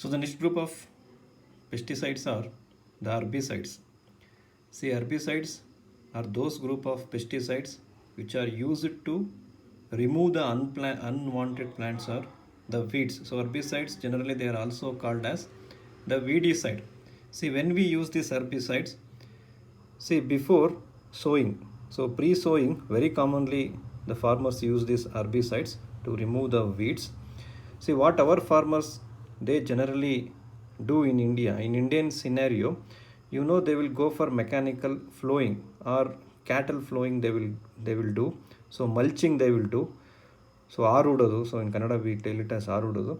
So the next group of pesticides are the herbicides. See, herbicides are those group of pesticides which are used to remove the unwanted plants or the weeds. So herbicides generally they are also called as the weedicide. See, when we use these herbicides, see before sowing, so pre-sowing, very commonly the farmers use these herbicides to remove the weeds. See what our farmers they generally do in India. In Indian scenario, they will go for mechanical flowing or cattle flowing. They will do. So mulching they will do. So ಆರುಡೋದು, so in Kannada we tell it as ಆರುಡೋದು.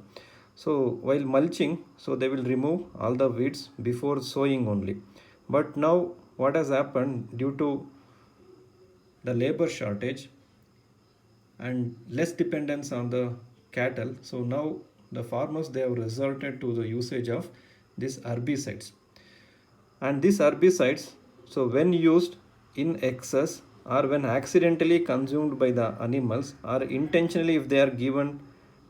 So while mulching, so they will remove all the weeds before sowing only. But now what has happened due to the labor shortage and less dependence on the cattle, so now the farmers they have resorted to the usage of these herbicides. And these herbicides, so when used in excess or when accidentally consumed by the animals or intentionally if they are given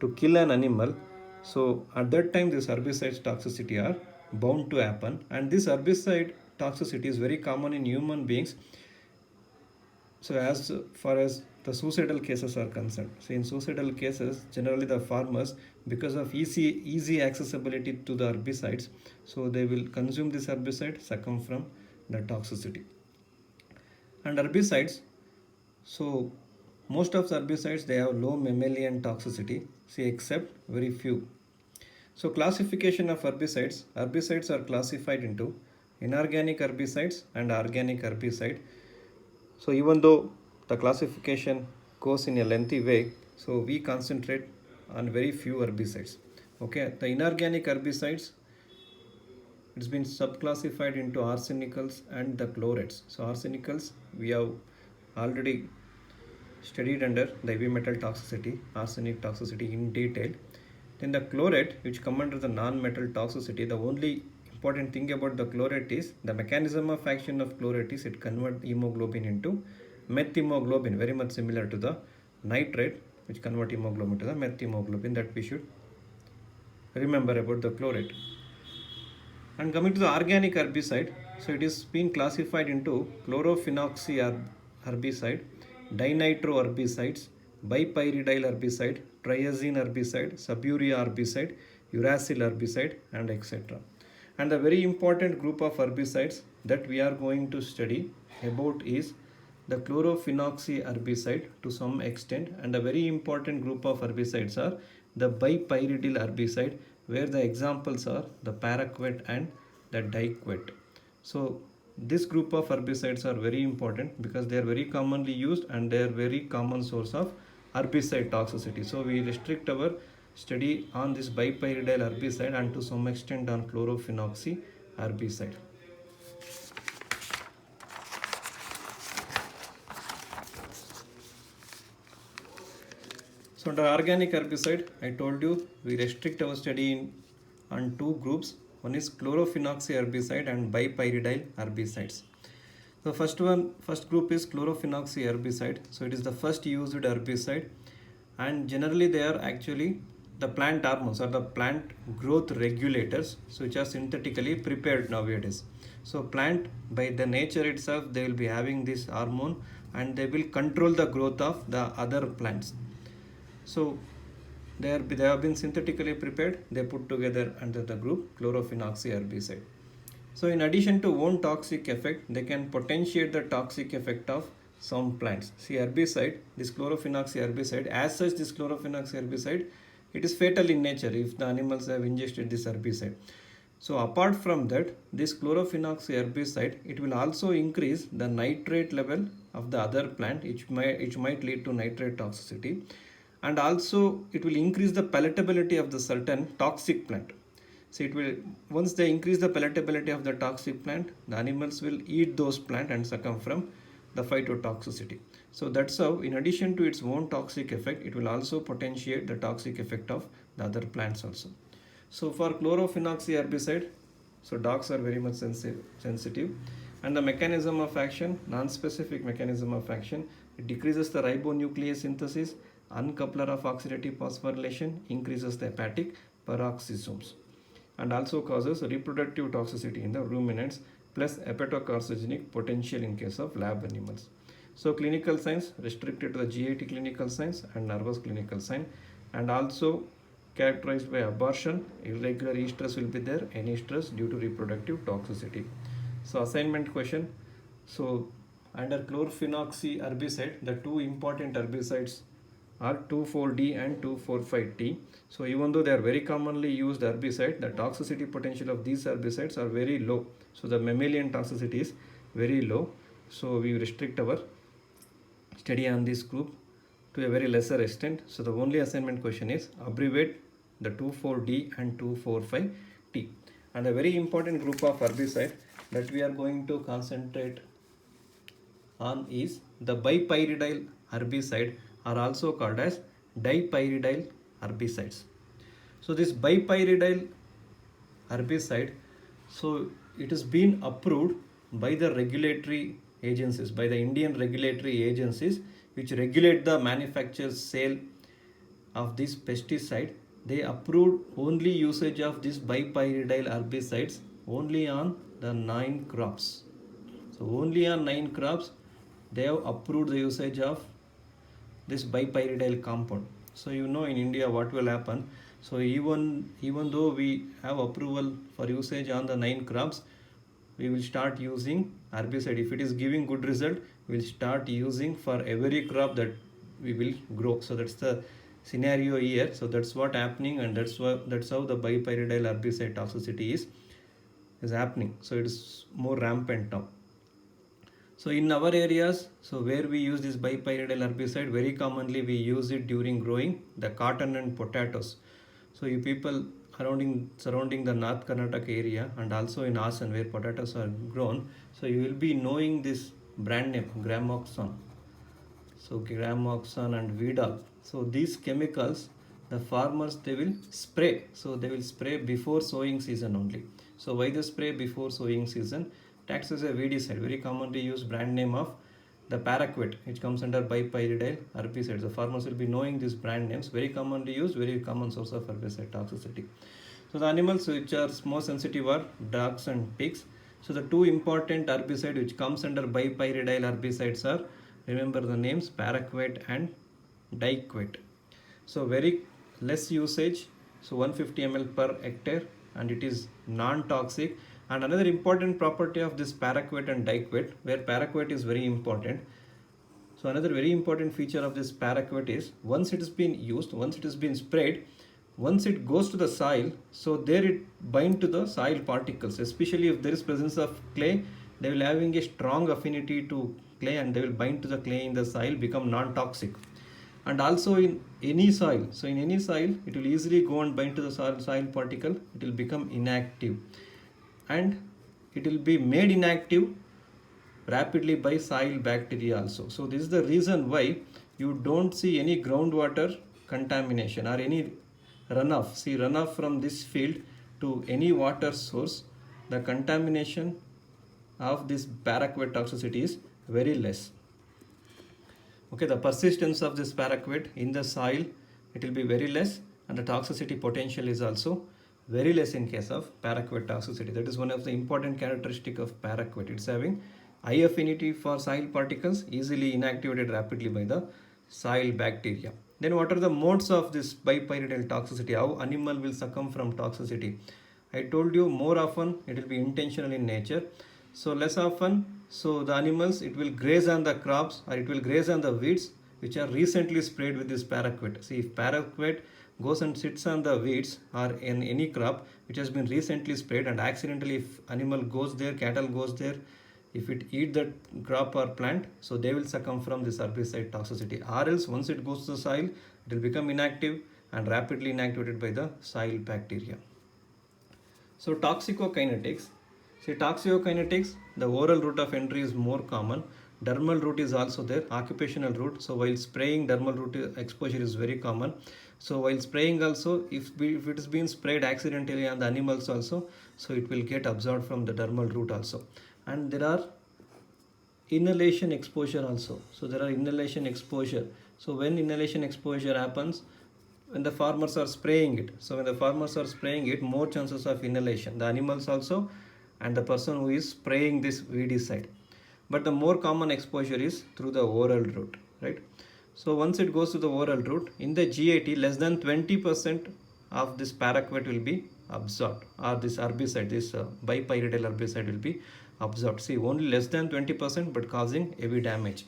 to kill an animal, so at that time this herbicide toxicity are bound to happen. And this herbicide toxicity is very common in human beings. So as far as the suicidal cases are concerned, so in suicidal cases generally the farmers, because of easy accessibility to the herbicides, so they will consume this herbicide, succumb from the toxicity. And herbicides, so most of the herbicides they have low mammalian toxicity, see except very few. So classification of herbicides are classified into inorganic herbicides and organic herbicide. So even though the classification goes in a lengthy way, so we concentrate on very few herbicides. Okay, the inorganic herbicides, it's been subclassified into arsenicals and the chlorates. So arsenicals we have already studied under the heavy metal toxicity, arsenic toxicity in detail. Then the chlorate, which come under the non-metal toxicity, the only important thing about the chlorate is the mechanism of action of chlorate is it converts hemoglobin into methemoglobin, very much similar to the nitrate, which convert hemoglobin to the methemoglobin. That we should remember about the chlorate. And coming to the organic herbicide, so it is been classified into chlorophenoxy herbicide, dinitro herbicides, bipyridyl herbicide, triazine herbicide, suburea herbicide, uracil herbicide, and etc. And the very important group of herbicides that we are going to study about is the chlorophenoxy herbicide to some extent, and a very important group of herbicides are the bipyridyl herbicide, where the examples are the paraquat and the diquat. So this group of herbicides are very important because they are very commonly used and they are very common source of herbicide toxicity. So we restrict our study on this bipyridyl herbicide and to some extent on chlorophenoxy herbicide. So under organic herbicide, I told you we restrict our study on two groups. One is chlorophenoxy herbicide and bipyridyl herbicides. The first group is chlorophenoxy herbicide. So it is the first used herbicide, and generally they are actually the plant hormones or the plant growth regulators, so which are synthetically prepared nowadays. So plant by the nature itself they will be having this hormone and they will control the growth of the other plants. So they have been synthetically prepared, they put together under the group chlorophenoxy herbicide. So in addition to own toxic effect, they can potentiate the toxic effect of some plants. See herbicide, this chlorophenoxy herbicide, as such this chlorophenoxy herbicide, it is fatal in nature if the animals have ingested this herbicide. So apart from that, this chlorophenoxy herbicide, it will also increase the nitrate level of the other plant, which might lead to nitrate toxicity. And also it will increase the palatability of the certain toxic plant. So it will, once they increase the palatability of the toxic plant, the animals will eat those plant and succumb from the phytotoxicity. So that's how, in addition to its own toxic effect, it will also potentiate the toxic effect of the other plants also. So for chlorophenoxy herbicide, so dogs are very much sensitive, and the mechanism of action, non-specific mechanism of action, it decreases the ribonuclease synthesis, uncoupler of oxidative phosphorylation, increases the hepatic peroxisomes. and also causes reproductive toxicity in the ruminants plus hepatocarcinogenic potential in case of lab animals. So clinical signs restricted to the GIT clinical signs and nervous clinical sign, and also characterized by abortion, irregular estrus will be there, any stress due to reproductive toxicity. So assignment question. So under chlorphenoxy herbicide, the two important herbicides are 2,4-D and 2,4,5-T. So even though they are very commonly used herbicide, the toxicity potential of these herbicides are very low. So the mammalian toxicity is very low. So we restrict our study on this group to a very lesser extent. So the only assignment question is abbreviate the 2,4-D and 2,4,5-T. And a very important group of herbicide that we are going to concentrate on is the bipyridyl herbicide, are also called as dipyridyl herbicides. So this bipyridyl herbicide, so it has been approved by the regulatory agencies, by the Indian regulatory agencies which regulate the manufacturer's sale of this pesticide. They approved only usage of this bipyridyl herbicides only on the 9 crops. So only on 9 crops they have approved the usage of this bipyridyl compound. So you know in India what will happen. So even though we have approval for usage on the 9 crops, we will start using herbicide. If it is giving good result, we will start using for every crop that we will grow. So that's the scenario here. So that's what happening, and that's how the bipyridyl herbicide toxicity is happening. So it is more rampant now. So in our areas, so where we use this bipyridyl herbicide, very commonly we use it during growing the cotton and potatoes. So you people surrounding the North Karnataka area and also in Assam where potatoes are grown, so you will be knowing this brand name Gramoxone. So Gramoxone and Vidal. So these chemicals, the farmers they will spray. So they will spray before sowing season only. So why they spray before sowing season? It acts as a weedicide, very commonly used brand name of the paraquat, which comes under bipyridyl herbicide. The farmers will be knowing these brand names, very commonly used, very common source of herbicide toxicity. So the animals which are most sensitive are dogs and pigs. So the two important herbicide which comes under bipyridyl herbicides are, remember the names, paraquat and diquat. So very less usage, so 150 ml per hectare, and it is non-toxic. And another important property of this paraquat and diquat, where paraquat is very important. So another very important feature of this paraquat is once it has been used, once it has been sprayed, once it goes to the soil, so there it binds to the soil particles, especially if there is presence of clay, they will having a strong affinity to clay and they will bind to the clay in the soil, become non-toxic. And also in any soil, so in any soil it will easily go and bind to the soil particle, it will become inactive, and it will be made inactive rapidly by soil bacteria also. So this is the reason why you don't see any groundwater contamination or any runoff. See, runoff from this field to any water source, the contamination of this paraquat toxicity is very less. Okay, the persistence of this paraquat in the soil, it will be very less, and the toxicity potential is also very less in case of paraquat toxicity. That is one of the important characteristic of paraquat. It's having high affinity for soil particles, easily inactivated rapidly by the soil bacteria. Then what are the modes of this bipyridyl toxicity? How animal will succumb from toxicity? I told you more often it will be intentional in nature. So less often, so the animals, it will graze on the crops or it will graze on the weeds which are recently sprayed with this paraquat. See, if paraquat goes and sits on the weeds or in any crop which has been recently sprayed, and accidentally if animal goes there, cattle goes there, if it eat that crop or plant, so they will succumb from this herbicide toxicity. Or else once it goes to the soil, it will become inactive and rapidly inactivated by the soil bacteria. So toxicokinetics. See, toxicokinetics, the oral route of entry is more common. Dermal route is also there, occupational route. So while spraying, dermal route exposure is very common. So while spraying also, if it is being sprayed accidentally on the animals also, so it will get absorbed from the dermal route also. And there are inhalation exposure also. So there are inhalation exposure. So when inhalation exposure happens, when the farmers are spraying it. So when the farmers are spraying it, more chances of inhalation, the animals also and the person who is spraying this weedicide. But the more common exposure is through the oral route, right? So once it goes to the oral route, in the GIT, less than 20% of this paraquat will be absorbed, or this herbicide, this bipyridal herbicide will be absorbed. See, only less than 20%, but causing heavy damage.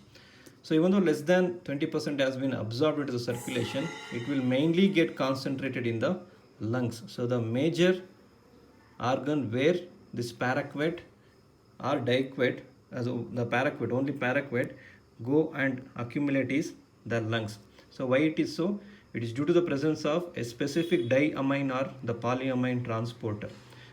So even though less than 20% has been absorbed into the circulation, it will mainly get concentrated in the lungs. So the major organ where this paraquat or diquat, as the paraquat, only paraquat go and accumulate is the lungs. So why it is so? It is due to the presence of a specific diamine or the polyamine transporter.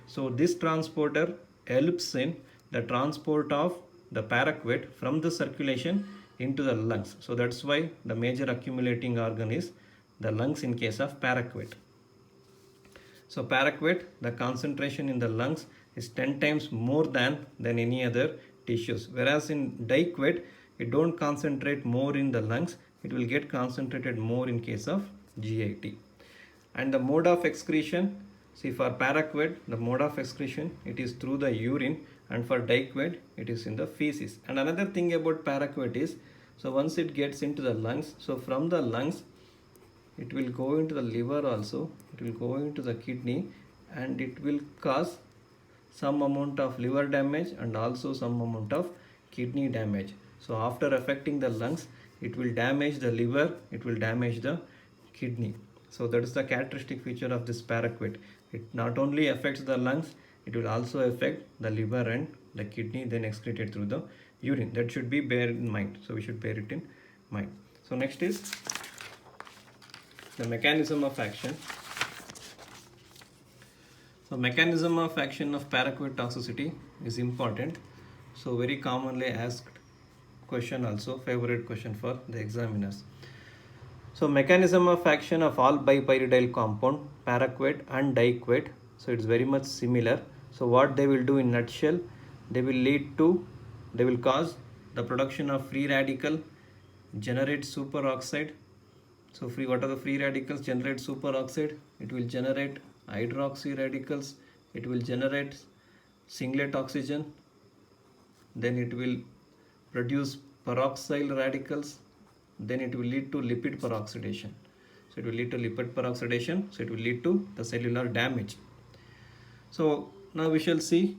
So this transporter helps in the transport of the paraquat from the circulation into the lungs. So that's why the major accumulating organ is the lungs in case of paraquat. So paraquat, the concentration in the lungs is 10 times more than any other tissues. Whereas in diquat, it don't concentrate more in the lungs, it will get concentrated more in case of GIT. And the mode of excretion, see for paraquat, the mode of excretion, it is through the urine, and for diquat, it is in the feces. And another thing about paraquat is, so once it gets into the lungs, so from the lungs, it will go into the liver also, it will go into the kidney, and it will cause some amount of liver damage and also some amount of kidney damage. So after affecting the lungs, it will damage the liver, it will damage the kidney. So that is the characteristic feature of this paraquat. It not only affects the lungs, it will also affect the liver and the kidney, then excreted through the urine. That should be bear in mind. So we should bear it in mind. So next is the mechanism of action. So mechanism of action of paraquat toxicity is important. So very commonly asked question, also favorite question for the examiners. So mechanism of action of all bipyridyl compound, paraquat and diquat, so it's very much similar. So what they will do in nutshell, they will cause the production of free radical, generate superoxide. So what are the free radicals? Generate superoxide, it will generate hydroxy radicals, it will generate singlet oxygen, then it will produce peroxyl radicals, then it will lead to lipid peroxidation. So it will lead to lipid peroxidation, so it will lead to the cellular damage. So now we shall see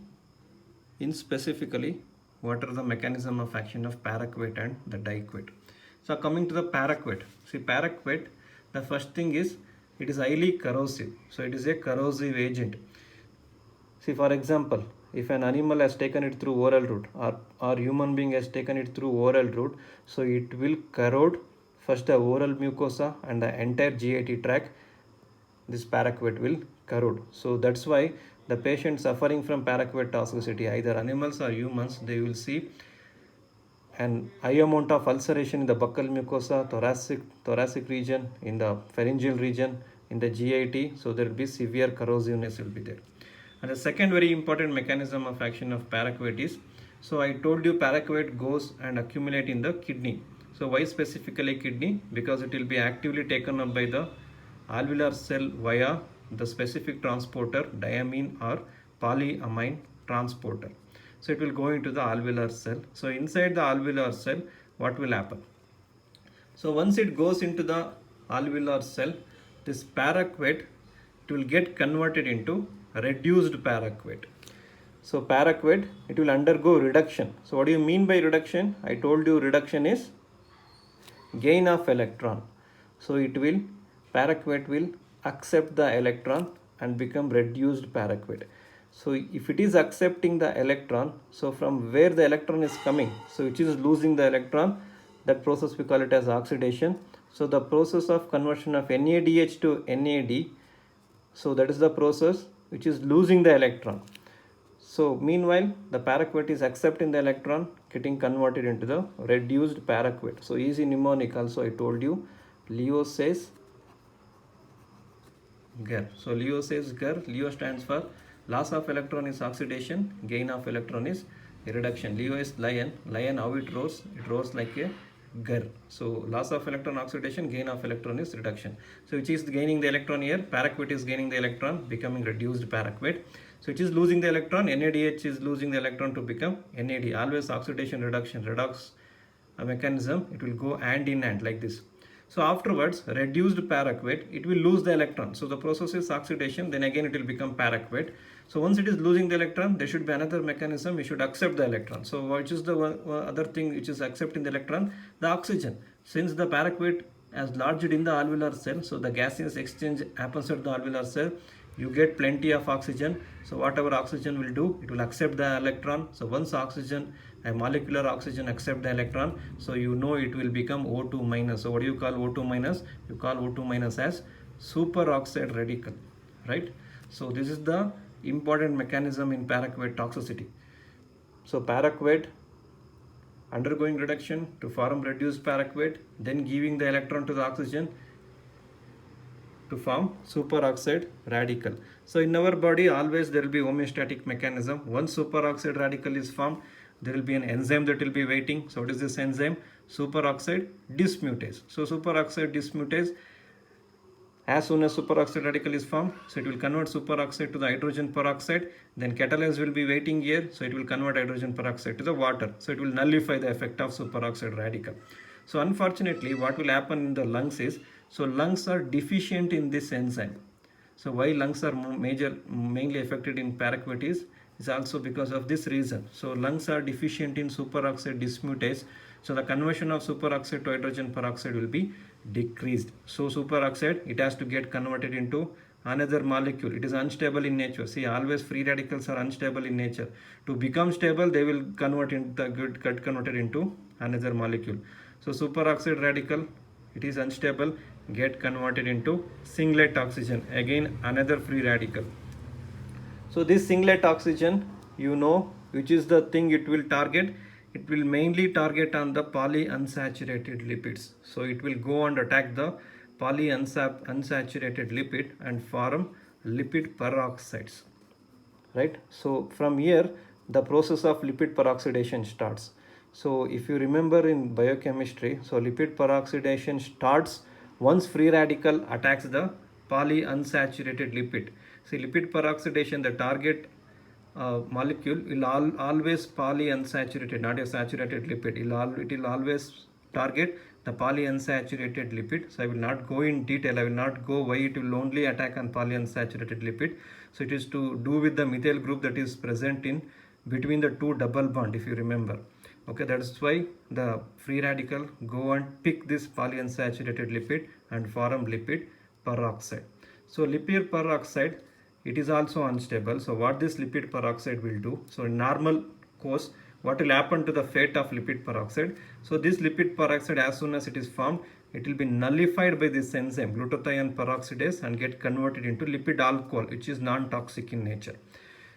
in specifically what are the mechanism of action of paraquat and the diquat. So coming to the paraquat, see paraquat, the first thing is it is highly corrosive. So it is a corrosive agent. See for example, if an animal has taken it through oral route or human being has taken it through oral route, so it will corrode first the oral mucosa and the entire GIT tract. This paraquat will corrode. So that's why the patient suffering from paraquat toxicity, either animals or humans, they will see an high amount of ulceration in the buccal mucosa, thoracic region, in the pharyngeal region, in the GIT. So there will be severe corrosiveness will be there. And the second very important mechanism of action of paraquat is, so I told you paraquat goes and accumulate in the kidney. So why specifically kidney? Because it will be actively taken up by the alveolar cell via the specific transporter, diamine or polyamine transporter. So it will go into the alveolar cell. So inside the alveolar cell, what will happen? So once it goes into the alveolar cell, this paraquat, it will get converted into reduced paraquat. So paraquat, it will undergo reduction. So what do you mean by reduction? I told you reduction is gain of electron. So paraquat will accept the electron and become reduced paraquat. So if it is accepting the electron, so from where the electron is coming, so which is losing the electron, that process we call it as oxidation. So the process of conversion of NADH to NAD, so that is the process which is losing the electron. So meanwhile, the paraquat is accepting the electron, getting converted into the reduced paraquat. So easy mnemonic also I told you, Leo says GER. So Leo says GER. Leo stands for loss of electron is oxidation, gain of electron is reduction. Leo is lion. Lion, how it roars? It roars like a GER. So loss of electron oxidation, gain of electron is reduction. So which is gaining the electron here? Paraquat is gaining the electron, becoming reduced paraquat. So it is losing the electron, NADH is losing the electron to become NAD. Always oxidation reduction, redox mechanism, it will go hand in hand like this. So afterwards, reduced paraquat, it will lose the electron. So the process is oxidation, then again it will become paraquat. So once it is losing the electron, there should be another mechanism, we should accept the electron. So which is the other thing which is accepting the electron? The oxygen. Since the paraquat has lodged in the alveolar cell, so the gaseous exchange happens at the alveolar cell, you get plenty of oxygen. So whatever oxygen will do, it will accept the electron. So once oxygen, a molecular oxygen accept the electron, so you know it will become O2 minus. So what do you call O2 minus? You call O2 minus as superoxide radical, right? So this is the important mechanism in paraquat toxicity. So paraquat undergoing reduction to form reduced paraquat, then giving the electron to the oxygen to form superoxide radical. So in our body always there will be homeostatic mechanism. Once superoxide radical is formed, there will be an enzyme that will be waiting. So what is this enzyme? Superoxide dismutase. So superoxide dismutase, as soon as superoxide radical is formed, so it will convert superoxide to the hydrogen peroxide, then catalase will be waiting here, so it will convert hydrogen peroxide to the water, so it will nullify the effect of superoxide radical. So unfortunately what will happen in the lungs is, so lungs are deficient in this enzyme. So why lungs are mainly affected in paraquat is also because of this reason. So lungs are deficient in superoxide dismutase, so the conversion of superoxide to hydrogen peroxide will be decreased. So superoxide, it has to get converted into another molecule. It is unstable in nature. See, always free radicals are unstable in nature. To become stable, they will convert get converted into another molecule. So superoxide radical, it is unstable, get converted into singlet oxygen, again another free radical. So this singlet oxygen, you know which is the thing it will target. It will mainly target on the polyunsaturated lipids. So it will go and attack the polyunsaturated lipid and form lipid peroxides, right? So from here the process of lipid peroxidation starts. So if you remember in biochemistry, so lipid peroxidation starts once free radical attacks the polyunsaturated lipid. See, lipid peroxidation, the target molecule will always polyunsaturated, not a saturated lipid. It will always target the polyunsaturated lipid. So I will not go in detail. I will not go why it will only attack on polyunsaturated lipid. So it is to do with the methyl group that is present in between the two double bond, if you remember. Okay, that's why the free radical go and pick this polyunsaturated lipid and form lipid peroxide. So lipid peroxide, it is also unstable. So what this lipid peroxide will do? So in normal course, what will happen to the fate of lipid peroxide? So this lipid peroxide, as soon as it is formed, it will be nullified by this enzyme glutathione peroxidase and get converted into lipid alcohol, which is non-toxic in nature.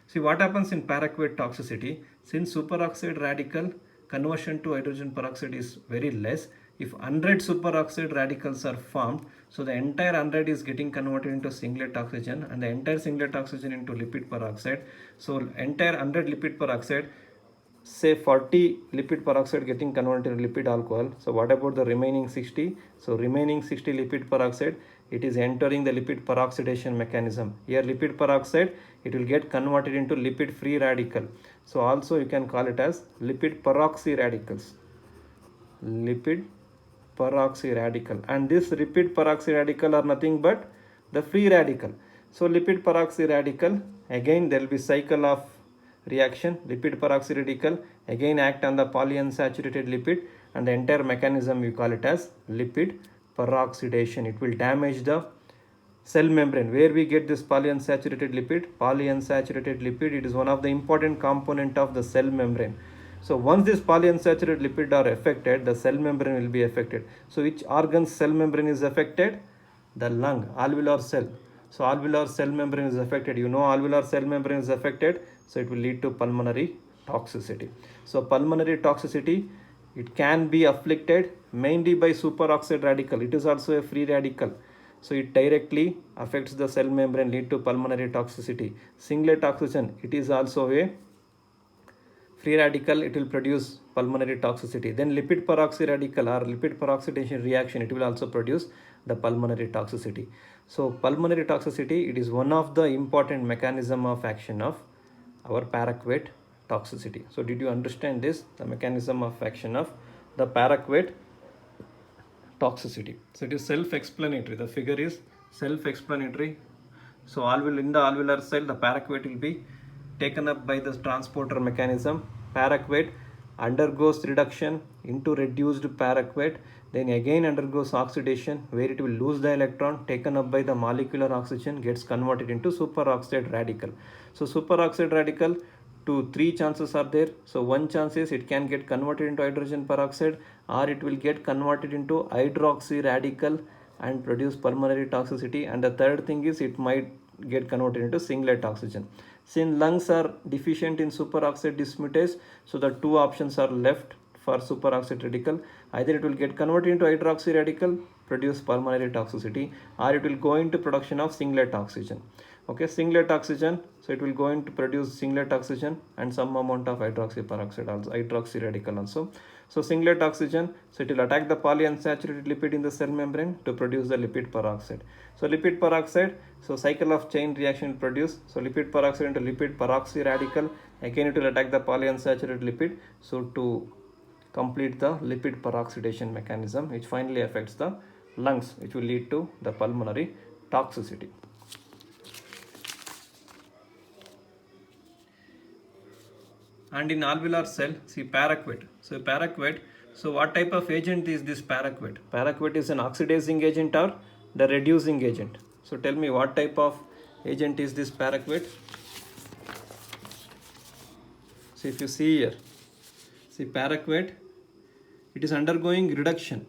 See what happens in paraquat toxicity. Since superoxide radical conversion to hydrogen peroxide is very less, if 100 superoxide radicals are formed, so the entire 100 is getting converted into singlet oxygen and the entire singlet oxygen into lipid peroxide. So entire 100 lipid peroxide, say 40 lipid peroxide getting converted to lipid alcohol. So what about the remaining 60? So remaining 60 lipid peroxide, it is entering the lipid peroxidation mechanism. Here lipid peroxide, it will get converted into lipid free radical. So also you can call it as lipid peroxy radicals. Lipid peroxy radical, and this lipid peroxy radical are nothing but the free radical. So lipid peroxy radical, again there will be cycle of reaction. Lipid peroxy radical again act on the polyunsaturated lipid and the entire mechanism we call it as lipid peroxidation. It will damage the cell membrane. Where we get this polyunsaturated lipid? Polyunsaturated lipid, it is one of the important component of the cell membrane. So once this polyunsaturated lipid are affected, the cell membrane will be affected. So which organ's cell membrane is affected? The lung, alveolar cell. So alveolar cell membrane is affected. You know alveolar cell membrane is affected, so it will lead to pulmonary toxicity. So pulmonary toxicity, it can be afflicted mainly by superoxide radical. It is also a free radical. So it directly affects the cell membrane, lead to pulmonary toxicity. Singlet oxygen, it is also a free radical. It will produce pulmonary toxicity. Then lipid peroxyradical or lipid peroxidation reaction, it will also produce the pulmonary toxicity. So pulmonary toxicity, it is one of the important mechanism of action of our paraquat toxicity. So did you understand this, the mechanism of action of the paraquat toxicity? So it is self-explanatory. The figure is self-explanatory. So in the alveolar cell, the paraquat will be taken up by the transporter mechanism. Paraquat undergoes reduction into reduced paraquat, then again undergoes oxidation where it will lose the electron taken up by the molecular oxygen, gets converted into superoxide radical. So superoxide radical, three chances are there. So one chance is it can get converted into hydrogen peroxide, or it will get converted into hydroxy radical and produce pulmonary toxicity, and the third thing is it might get converted into singlet oxygen. Since lungs are deficient in superoxide dismutase, so the two options are left for superoxide radical. Either it will get converted into hydroxy radical, produce pulmonary toxicity, or it will go into production of singlet oxygen. Okay, singlet oxygen, so it will go into produce singlet oxygen and some amount of hydroxy peroxide also, hydroxy radical also. So singlet oxygen, so it will attack the polyunsaturated lipid in the cell membrane to produce the lipid peroxide. So lipid peroxide, so cycle of chain reaction will produce, so lipid peroxide into lipid peroxy radical, again it will attack the polyunsaturated lipid, so to complete the lipid peroxidation mechanism, which finally affects the lungs, which will lead to the pulmonary toxicity. And in alveolar cell, see paraquat. So paraquat, so what type of agent is this paraquat? Paraquat is an oxidizing agent or the reducing agent. So tell me, what type of agent is this paraquat? So if you see here, see paraquat, it is undergoing reduction.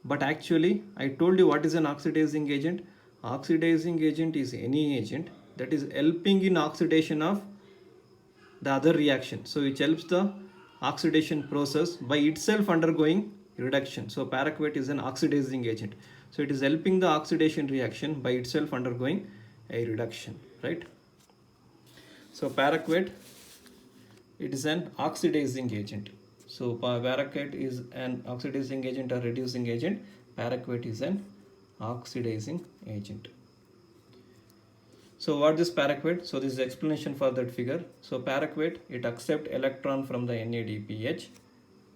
But actually, I told you what is an oxidizing agent. Oxidizing agent is any agent that is helping in oxidation of the other reaction, so which helps the oxidation process by itself undergoing reduction. So paraquat is an oxidizing agent, so it is helping the oxidation reaction by itself undergoing a reduction, right? So paraquat, it is an oxidizing agent. So paraquat is an oxidizing agent or reducing agent. Paraquat is an oxidizing agent. So what is paraquat? So this is explanation for that figure. So paraquat, it accepts electron from the NADPH,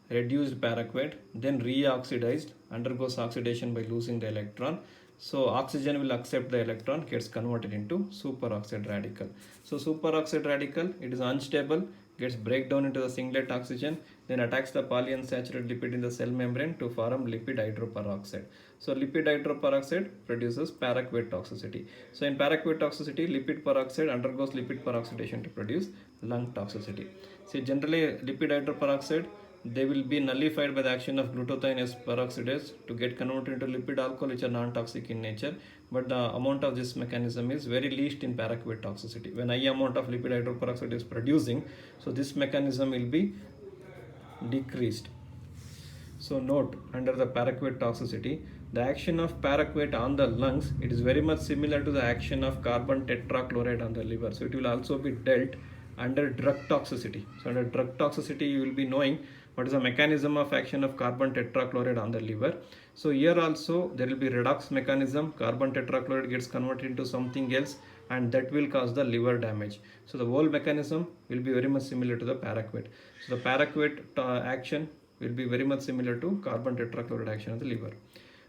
reduced paraquat, then reoxidized, undergoes oxidation by losing the electron. So oxygen will accept the electron, gets converted into superoxide radical. So superoxide radical, it is unstable, gets breakdown into the singlet oxygen, then attacks the polyunsaturated lipid in the cell membrane to form lipid hydroperoxide. So lipid hydroperoxide produces paraquat toxicity. So in paraquat toxicity, lipid peroxide undergoes lipid peroxidation to produce lung toxicity. See, generally lipid hydroperoxide, they will be nullified by the action of glutathione S peroxidase to get converted into lipid alcohol, which are non-toxic in nature. But the amount of this mechanism is very least in paraquat toxicity. When high amount of lipid hydroperoxide is producing, so this mechanism will be decreased. So note, under the paraquat toxicity, the action of paraquat on the lungs, it is very much similar to the action of carbon tetrachloride on the liver. So it will also be dealt under drug toxicity. So under drug toxicity, you will be knowing what is the mechanism of action of carbon tetrachloride on the liver. So here also there will be redox mechanism. Carbon tetrachloride gets converted into something else, and that will cause the liver damage. So the whole mechanism will be very much similar to the paraquat. So the paraquat action will be very much similar to carbon tetrachloride action on the liver.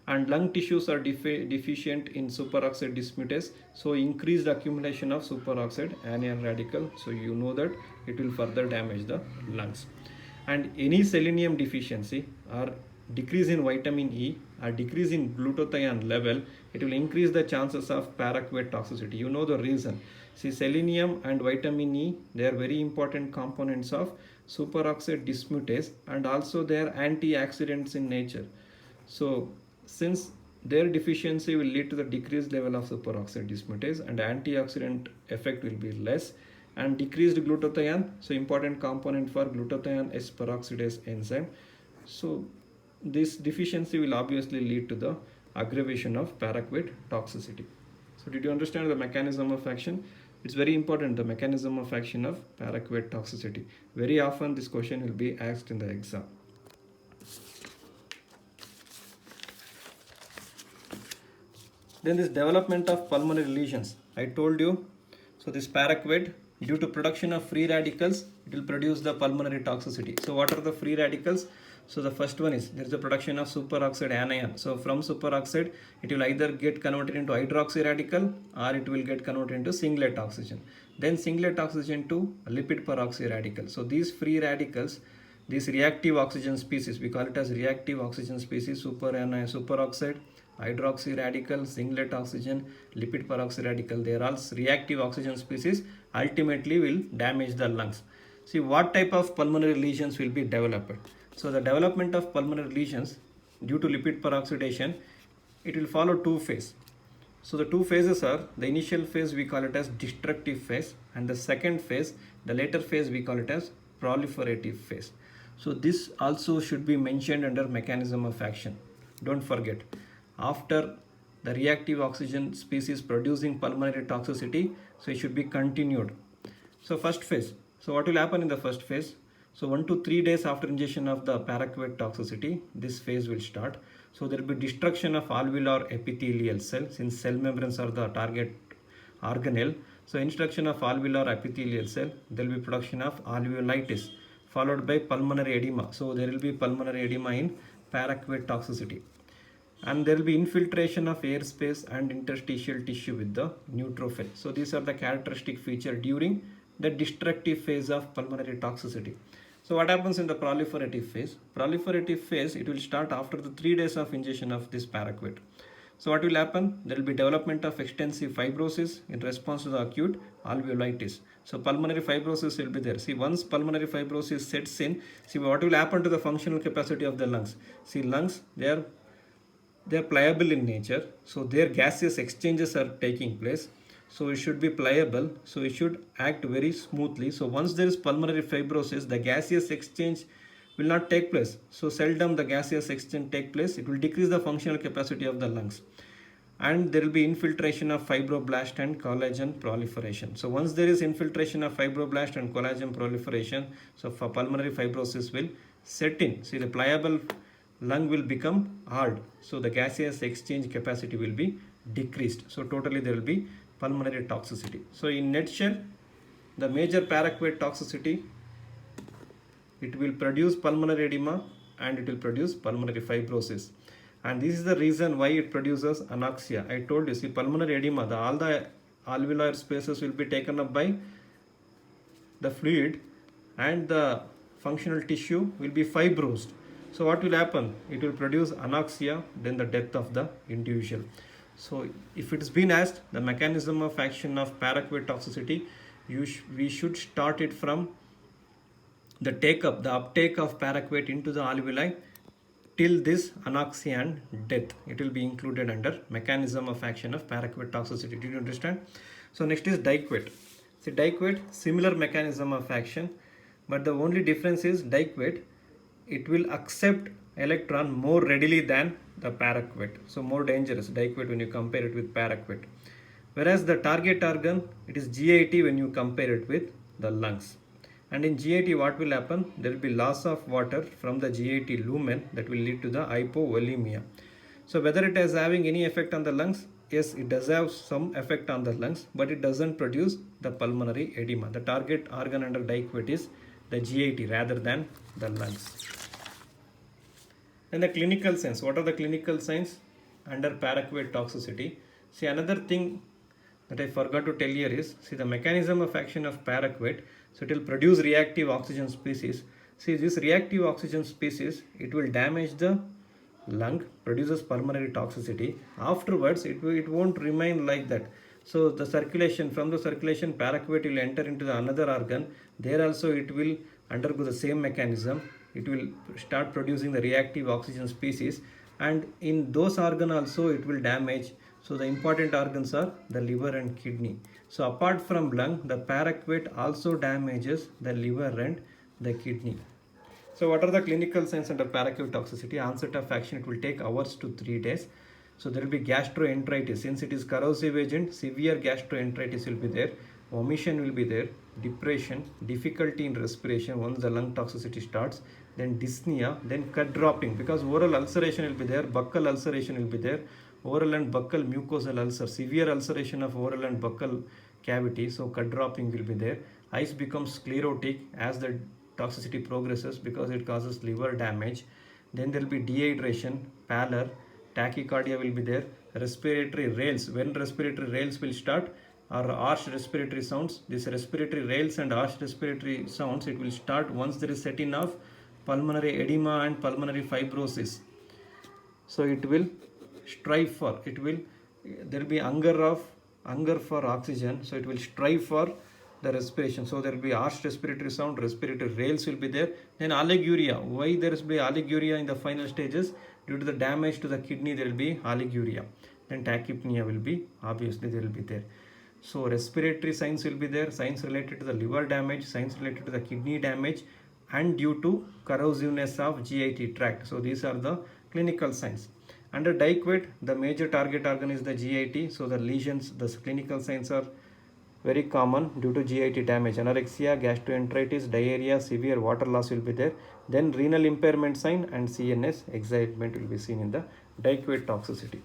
And lung tissues are deficient in superoxide dismutase, so increased accumulation of superoxide anion radical, so you know that it will further damage the lungs. And any selenium deficiency or decrease in vitamin E or decrease in glutathione level, it will increase the chances of paraquat toxicity. You know the reason. See, selenium and vitamin E, they are very important components of superoxide dismutase, and also they are antioxidants in nature. So since their deficiency will lead to the decreased level of superoxide dismutase, and antioxidant effect will be less, and decreased glutathione, so important component for glutathione S peroxidase enzyme. So this deficiency will obviously lead to the aggravation of paraquat toxicity. So did you understand the mechanism of action? It's very important, the mechanism of action of paraquat toxicity. Very often this question will be asked in the exam. Then this development of pulmonary lesions. I told you, so this paraquat, due to production of free radicals, it will produce the pulmonary toxicity. So what are the free radicals? So the first one is, there is a production of superoxide anion. So from superoxide, it will either get converted into hydroxy radical or it will get converted into singlet oxygen. Then singlet oxygen to lipid peroxy radical. So these free radicals, these reactive oxygen species, we call it as reactive oxygen species, superoxide, hydroxy radical, singlet oxygen, lipid peroxy radical, they are all reactive oxygen species, ultimately will damage the lungs. See what type of pulmonary lesions will be developed. So the development of pulmonary lesions due to lipid peroxidation, it will follow two phases. So the two phases are, the initial phase we call it as destructive phase, and the second phase, the later phase, we call it as proliferative phase. So this also should be mentioned under mechanism of action. Don't forget, after the reactive oxygen species producing pulmonary toxicity, so it should be continued. So first phase, so what will happen in the first phase? So 1 to 3 days after ingestion of the paraquat toxicity, this phase will start. So there will be destruction of alveolar epithelial cell, since cell membranes are the target organelle. So instruction of alveolar epithelial cell, there will be production of alveolitis followed by pulmonary edema. So there will be pulmonary edema in paraquat toxicity. And there will be infiltration of airspace and interstitial tissue with the neutrophil. So these are the characteristic feature during the destructive phase of pulmonary toxicity. So what happens in the proliferative phase? Proliferative phase, it will start after the 3 days of ingestion of this paraquat. So what will happen? There will be development of extensive fibrosis in response to the acute alveolitis. So pulmonary fibrosis will be there. See, once pulmonary fibrosis sets in, see what will happen to the functional capacity of the lungs. See, lungs, they are pliable in nature, so their gaseous exchanges are taking place. So it should be pliable, so it should act very smoothly. So once there is pulmonary fibrosis, the gaseous exchange will not take place. So seldom the gaseous exchange take place. It will decrease the functional capacity of the lungs. And there will be infiltration of fibroblast and collagen proliferation. So once there is infiltration of fibroblast and collagen proliferation, so for pulmonary fibrosis will set in. See, the pliable lung will become hard. So the gaseous exchange capacity will be decreased. So totally there will be pulmonary toxicity. So in nutshell, the major paraquat toxicity, it will produce pulmonary edema and it will produce pulmonary fibrosis. And this is the reason why it produces anoxia. I told you, see, pulmonary edema, all the alveolar spaces will be taken up by the fluid and the functional tissue will be fibrosed. So what will happen? It will produce anoxia, then the death of the individual. So if it has been asked, the mechanism of action of paraquat toxicity, we should start it from the uptake of paraquat into the alveoli till this anoxia and death. It will be included under mechanism of action of paraquat toxicity. Did you understand? So next is diquat. See, diquat, similar mechanism of action, but the only difference is diquat, it will accept electron more readily than the paraquat. So more dangerous diquat when you compare it with paraquat. Whereas the target organ, it is GIT when you compare it with the lungs. And in GIT, what will happen? There will be loss of water from the GIT lumen that will lead to the hypovolemia. So whether it is having any effect on the lungs? Yes, it does have some effect on the lungs, but it doesn't produce the pulmonary edema. The target organ under diquat is the GIT rather than the lungs. And the clinical signs. What are the clinical signs under paraquat toxicity? See, another thing that I forgot to tell here is, see, the mechanism of action of paraquat. So it will produce reactive oxygen species. See, this reactive oxygen species, it will damage the lung, produces pulmonary toxicity. Afterwards, it won't remain like that. So the circulation, from the circulation, paraquat will enter into the another organ. There also it will undergo the same mechanism. It will start producing the reactive oxygen species, and in those organs also it will damage. So the important organs are the liver and kidney. So apart from lung, the paraquat also damages the liver and the kidney. So what are the clinical signs under paraquat toxicity? Onset of action, it will take hours to 3 days. So there will be gastroenteritis. Since it is corrosive agent, severe gastroenteritis will be there. omission will be there, depression, difficulty in respiration once the lung toxicity starts, then dyspnea, then cut dropping, because oral ulceration will be there, buccal ulceration will be there, oral and buccal mucosal ulcer, severe ulceration of oral and buccal cavity, so cut dropping will be there. Eyes becomes sclerotic as the toxicity progresses because it causes liver damage. Then there will be dehydration, pallor, tachycardia will be there, respiratory rales. When respiratory rales will start, or harsh respiratory sounds, this respiratory rales and harsh respiratory sounds, it will start once there is setting of pulmonary edema and pulmonary fibrosis. So it will strive for, there will be hunger for oxygen, so it will strive for the respiration. So there will be harsh respiratory sound, respiratory rales will be there. Then oliguria. Why there will be oliguria in the final stages? Due to the damage to the kidney, there will be oliguria. Then tachypnea will be, obviously there will be there. So respiratory signs will be there, signs related to the liver damage, signs related to the kidney damage, and due to corrosiveness of GIT tract. So these are the clinical signs. Under Dykewet, the major target organ is the GIT. So the lesions, the clinical signs are very common due to GIT damage. Anorexia, gastroenteritis, diarrhea, severe water loss will be there. Then renal impairment sign and CNS excitement will be seen in the Dykewet toxicity.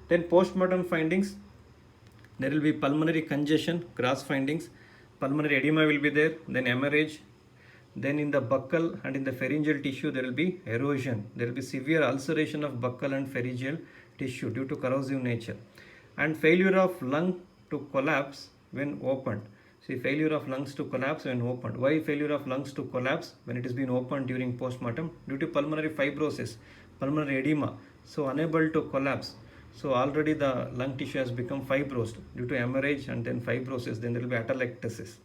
Then postmortem findings, there will be pulmonary congestion, gross findings, pulmonary edema will be there, then hemorrhage. Then in the buccal and in the pharyngeal tissue, there will be erosion. There will be severe ulceration of buccal and pharyngeal tissue due to corrosive nature. And failure of lung to collapse when opened. See, failure of lungs to collapse when opened. Why failure of lungs to collapse when it has been opened during postmortem? Due to pulmonary fibrosis, pulmonary edema. So unable to collapse. So already the lung tissue has become fibrosed due to hemorrhage and then fibrosis. Then there will be atelectasis.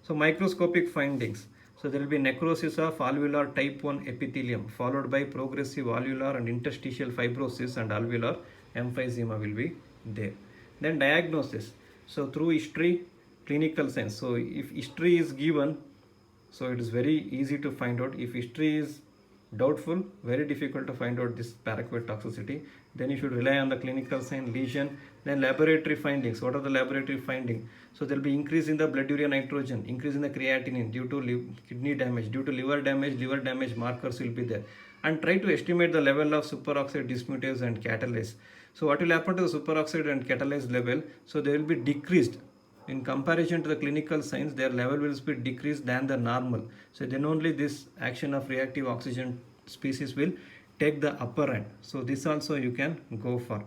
So microscopic findings. So there will be necrosis of alveolar type 1 epithelium followed by progressive alveolar and interstitial fibrosis and alveolar emphysema will be there. Then diagnosis. So through history, clinical sense. So if history is given, so it is very easy to find out. If history is doubtful, very difficult to find out this paraquat toxicity. Then you should rely on the clinical sign, lesion. Then laboratory findings. What are the laboratory findings? So there will be increase in the blood urea nitrogen, increase in the creatinine due to kidney damage, due to liver damage markers will be there. And try to estimate the level of superoxide dismutase and catalase. So what will happen to the superoxide and catalase level? So they will be decreased. In comparison to the clinical signs, their level will be decreased than the normal. So then only this action of reactive oxygen species will take the upper hand. So this also you can go for.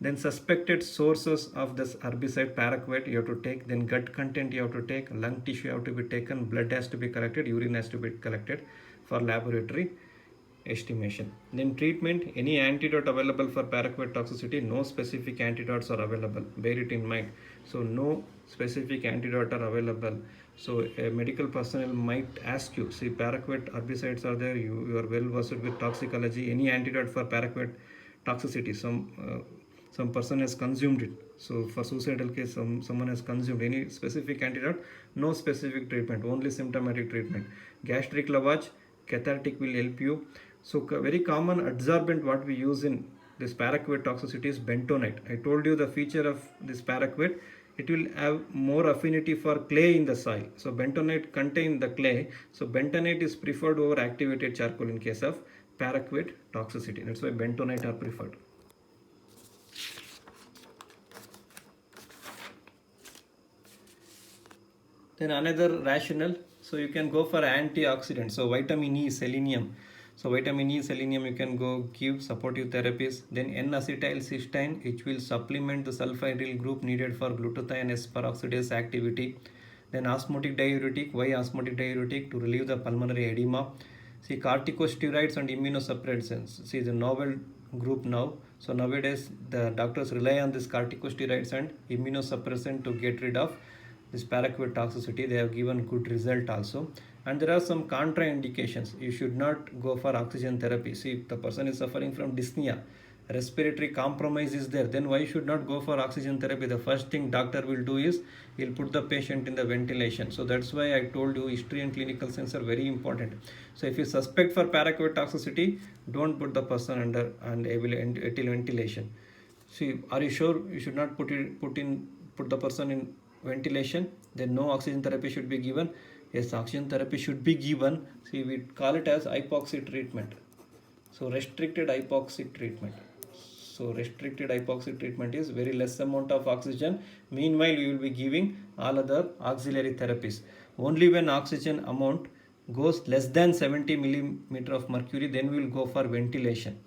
Then suspected sources of this herbicide paraquat you have to take. Then gut content you have to take. Lung tissue have to be taken. Blood has to be collected. Urine has to be collected for laboratory estimation. Then treatment, any antidote available for paraquat toxicity? No specific antidotes are available. Bear it in mind. So no specific antidote are available. So a medical personnel might ask you, see, paraquat herbicides are there, you are well versed with toxicology, any antidote for paraquat toxicity? Some person has consumed it. So for suicidal case, someone has consumed any specific antidote? No specific treatment, only symptomatic treatment. Gastric lavage, cathartic will help you. So very common adsorbent what we use in this paraquat toxicity is bentonite. I told you the feature of this paraquat, it will have more affinity for clay in the soil. So bentonite contain the clay. So bentonite is preferred over activated charcoal in case of paraquat toxicity. That's why bentonite are preferred. Then another rationale, so you can go for antioxidant. So vitamin E, selenium. So vitamin E, selenium you can go give supportive therapies. Then N-acetylcysteine, which will supplement the sulfidyl group needed for glutathione S peroxidase activity. Then osmotic diuretic. Why osmotic diuretic? To relieve the pulmonary edema. See, corticosteroids and immunosuppressants. See, the novel group now. So nowadays the doctors rely on this corticosteroids and immunosuppressant to get rid of this paraquat toxicity. They have given good result also. And there are some contraindications. You should not go for oxygen therapy. See, if the person is suffering from dyspnea, respiratory compromise is there, then why should not go for oxygen therapy? The first thing doctor will do is he'll put the patient in the ventilation. So that's why I told you history and clinical signs are very important. So if you suspect for paraquat toxicity, don't put the person under ventilation. See, are you sure you should not put the person in ventilation, then no oxygen therapy should be given. Yes, oxygen therapy should be given. See, we call it as hypoxia treatment. So restricted hypoxic treatment. So restricted hypoxic treatment is very less amount of oxygen. Meanwhile, we will be giving all other auxiliary therapies. Only when oxygen amount goes less than 70 millimeter of mercury, then we will go for ventilation.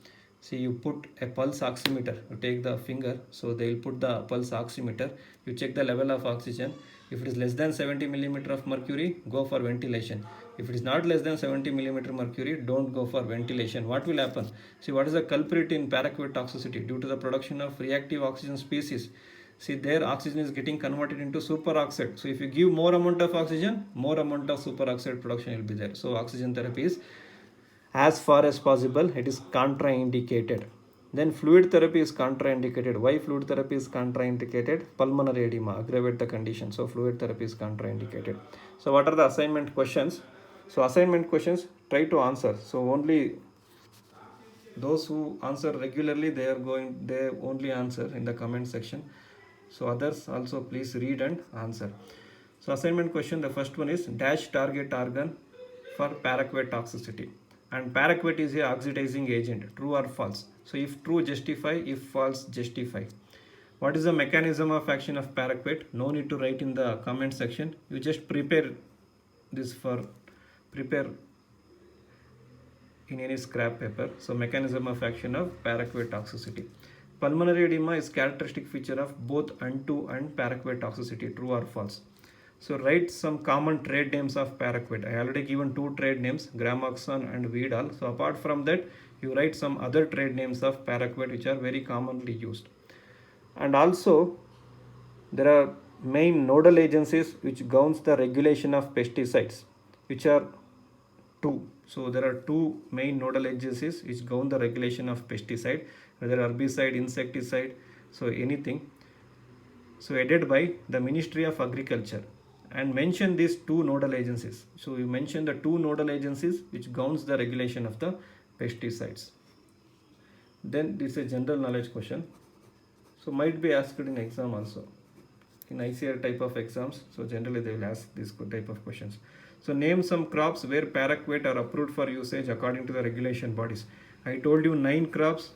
See, you put a pulse oximeter, you take the finger, so they will put the pulse oximeter, you check the level of oxygen. If it is less than 70 millimeter of mercury, go for ventilation. If it is not less than 70 millimeter mercury, don't go for ventilation. What will happen? See, what is the culprit in paraquat toxicity? Due to the production of reactive oxygen species. See, their oxygen is getting converted into superoxide. So if you give more amount of oxygen, more amount of superoxide production will be there. So oxygen therapy is, as far as possible, it is contraindicated. Then fluid therapy is contraindicated. Why fluid therapy is contraindicated? Pulmonary edema aggravate the condition. So fluid therapy is contraindicated. So what are the assignment questions? So assignment questions, try to answer. So only those who answer regularly, they only answer in the comment section. So others also please read and answer. So assignment question, the first one is dash target organ for paraquat toxicity. And paraquat is a oxidizing agent, true or false? So if true, justify; if false, justify. What is the mechanism of action of paraquat? No need to write in the comment section. You just prepare in any scrap paper. So mechanism of action of paraquat toxicity. Pulmonary edema is characteristic feature of both N2 and paraquat toxicity, true or false? So write some common trade names of paraquat. I already given 2 trade names, Gramoxone and Vidal. So apart from that, you write some other trade names of paraquat which are very commonly used. And also, there are main nodal agencies which governs the regulation of pesticides, which are 2. So there are 2 main nodal agencies which govern the regulation of pesticide, whether herbicide, insecticide, so anything. So headed by the Ministry of Agriculture. And mention these 2 nodal agencies. So you mention the 2 nodal agencies which governs the regulation of the pesticides. Then this is a general knowledge question. So might be asked in exam also. In ICR type of exams, so generally they will ask this type of questions. So name some crops where paraquat are approved for usage according to the regulation bodies. I told you 9 crops,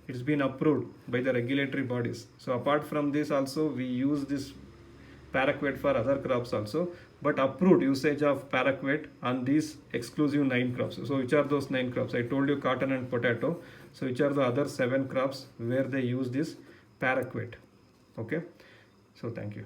it's been approved by the regulatory bodies. So apart from this also, we use this paraquat for other crops also, but approved usage of paraquat on these exclusive 9 crops. So which are those 9 crops? I told you cotton and potato. So which are the other 7 crops where they use this paraquat? Okay. So thank you.